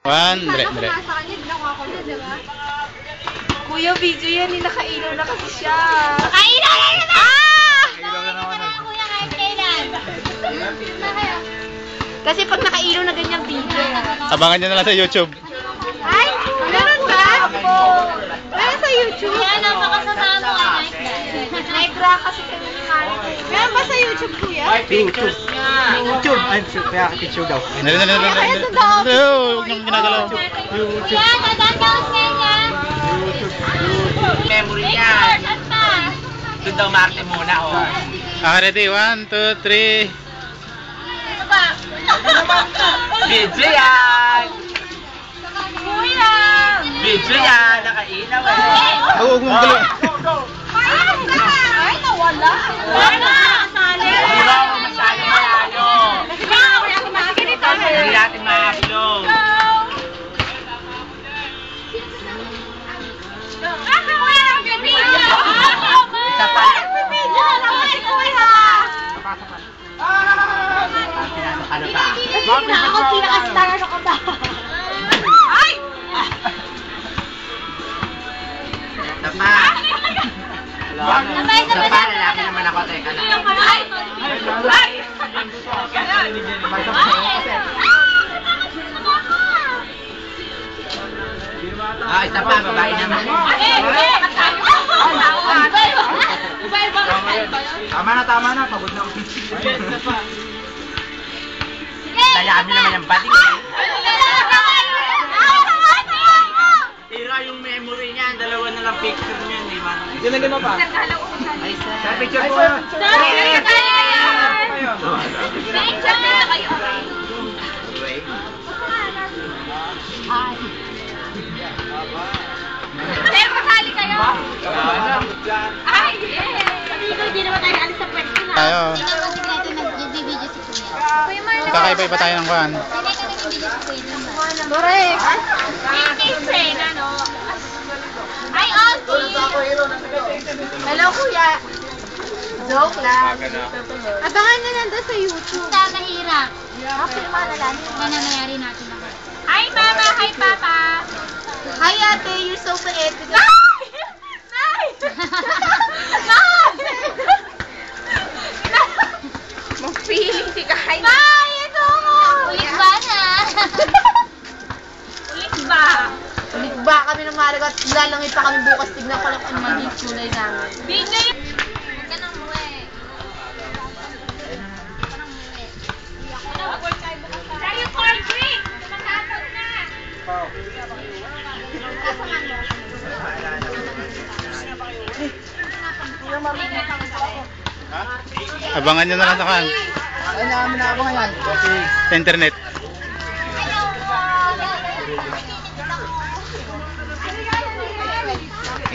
One, dire. Kuya, video yan. Nakailaw na kasi siya. Nakailaw na naman! Nakailaw na naman. Kuya, kahit kailan. Kasi pag nakailaw na ganyang video. Abangan nyo na lang sa YouTube. Ay! Meron ba? Meron sa YouTube? Kuya, napakasama mo ka, Nigra kasi kami ni Mami. Meron ba sa YouTube, kuya? YouTube. YouTube. Ay, kaya picture daw. Huwag nang ginagalaw. Kuya, dadang-daos ka niya. Memory niya. Pictures at pa. Doon daw Marte muna, oh. Ready? 1, 2, 3. Ano ba? Video yan! Kuya! Video yan! Nakailaw eh. Huwag mong galaw. Ay, nawala. Wala! Sali. Hindi ba ako masyadong malayo? Hindi natin ma-upload. Isa pa. Ano pa? Ako pinaka-star ano ka ba? Ay! Isa pa. Isa pa, lalaki naman ako. Teka na. Isa pa, babae naman. Tama na. Pagod na ako. Dayami naman yung body. Tira yung memory niya. Dalawa na lang picture niya. Hindi mo pa. Ay, sa picture ko. Pero kasali kayo? Ay, hindi naman tayo alis sa pwesto na. Tayo. Kasi natin nag-video si Kuya. Kakaiba tayo ng kuhan. Hindi ka nag-video si Kuya. Correct. Friend, ano? Ay, Alfie! Hello, kuya. Joke lang. Abangan na nandun sa YouTube. Sa mahirap. Actually, malalan. Na nangyayari natin ako. Hi, Mama! Hi, Papa! Hi, ate. You're so poetic. Nay! Mag-feeling si Kahay. Nay! Ito mo! Ulit ba na? Ulit ba? Ulit ba kami ng Marigot? Lalangit pa kami bukas. Tignan ko lang kung maging kulay namin. BJ! Huwag ka nang muwi. Saan yung corn drink? Tumatapon na! Abangan nyo na lang sa kuhan. Ay, namin naabangan yan. Sa internet.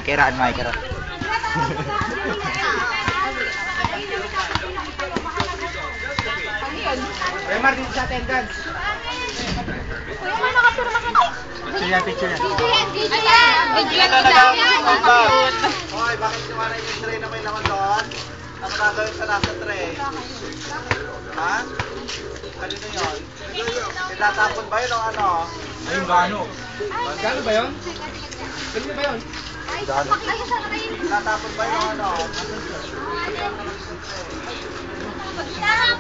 Ikiraan mo, ikiraan. Kuya Mar, dito sa attendance. Kuya, may nakapirma ka na. Picture yan. Video yan! Video yan! Hoy, bakit kumara yung tray na may laman doon? Ano gagawin sa nasa tray? Ha? Kanino yun? Itatapon ba yun o ano? Ayun, gaano? Gaano ba yun? Gaano ba yun? Itatapon ba yun o ano?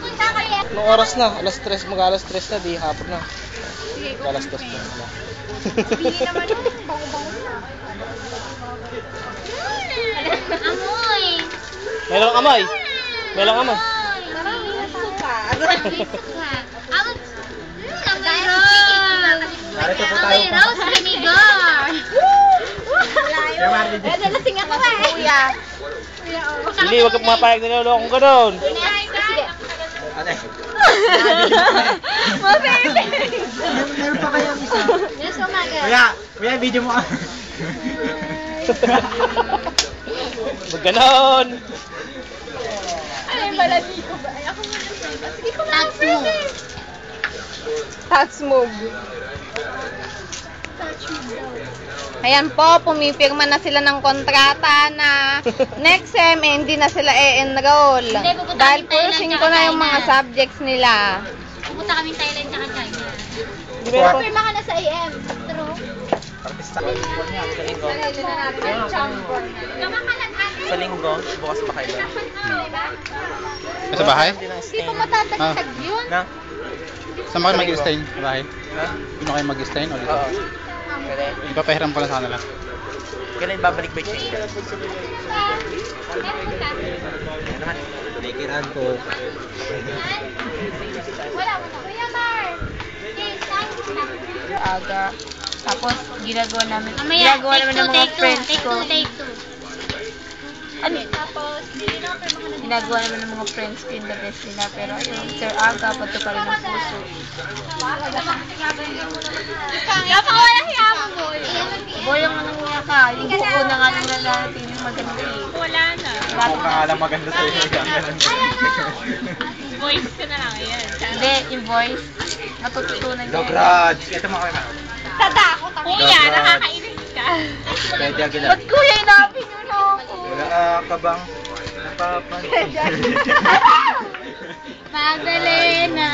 Punta kayo. Anong oras na? Alas 3, mag-alas 3 na, di hapon na. Alas 2 na. Bili naman yung bango-bango na. Amoy! Meron amoy. Meron amoy. Marami na suka. Amoy rose! Narito po tayo. Amoy rose vinegar! Kuya Mar, dito. Eh, nalasing ako eh. Kuya. Hindi, wag ka pumapayag na lolo kung gano'n. Sige. Ate. Mabebe. Meron pa kayong isa. Yes, umaga. Kuya, video mo. Wag gano'n. Ano yung baladi ko ba? Ay, ako muna sa'yo. Sige ko lang. Touch mo. Touch move. Ayan po, pumipirma na sila ng kontrata na next sem, hindi na sila e-enroll. Hindi, pupunta Dahil kami Thailand puro 5 tsaka na yung mga China. subjects nila. Pupunta kami Thailand tsaka China. Pirma ka na sa AM. True. Artista. Sa linggo. Kamakalat ate. Sa linggo, bukas pa kayo. Sa bahay? Hindi pa matatagtag yun. Na? Saan ba kayo mag-stain? Sa bahay? Ha? Hindi mo kayo mag-stain o dito? Oo. Kaya, Ipapahiram ko lang sana lang. kailan babalik ba yung change? Nakikiran ko. Wala. Kuya Mar. Aga. Tapos, ginagawa namin ng mga Take friends two. ko. Ano? Tapos, Ginagawa naman ng mga friends ko yung the best nila. Pero ayun, Sir Aga, pato pa rin ang puso. napakawala siya mo, boy. Boy, ang anong niya ka. Yung buo na nga nang nalalating yung maganda eh. Wala na. Kung ka nga lang maganda sa'yo. Voice ko na lang, ayan. Hindi, yung voice. Matututunan niya. Dograj! Ito mga kaya. Tatakot ako. Kuya, nakakainis ka. Pwede agad. Ba't kuya, inapin nyo na ako? Wala ka bang napapansin? Magdalena.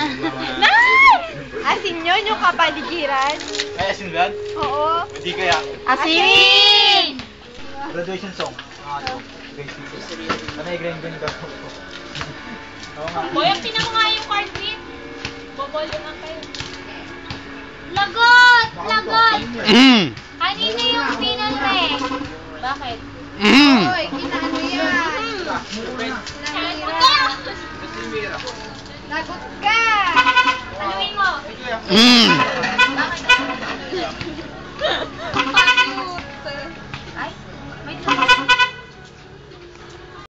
Asin yun yung kapaligiran. Ay, asin vlog? Oo. Hindi kaya. Asin! Graduation song. Ano yung grind ka? Oo nga. Boy, ang pinamo nga yung card sheet. Bobol lang kayo. Lagot! Lagot! Kanina yung pinanre. Bakit? Hoy, kinaano yan? Lagot ka! Lagot ka! Taluin mo.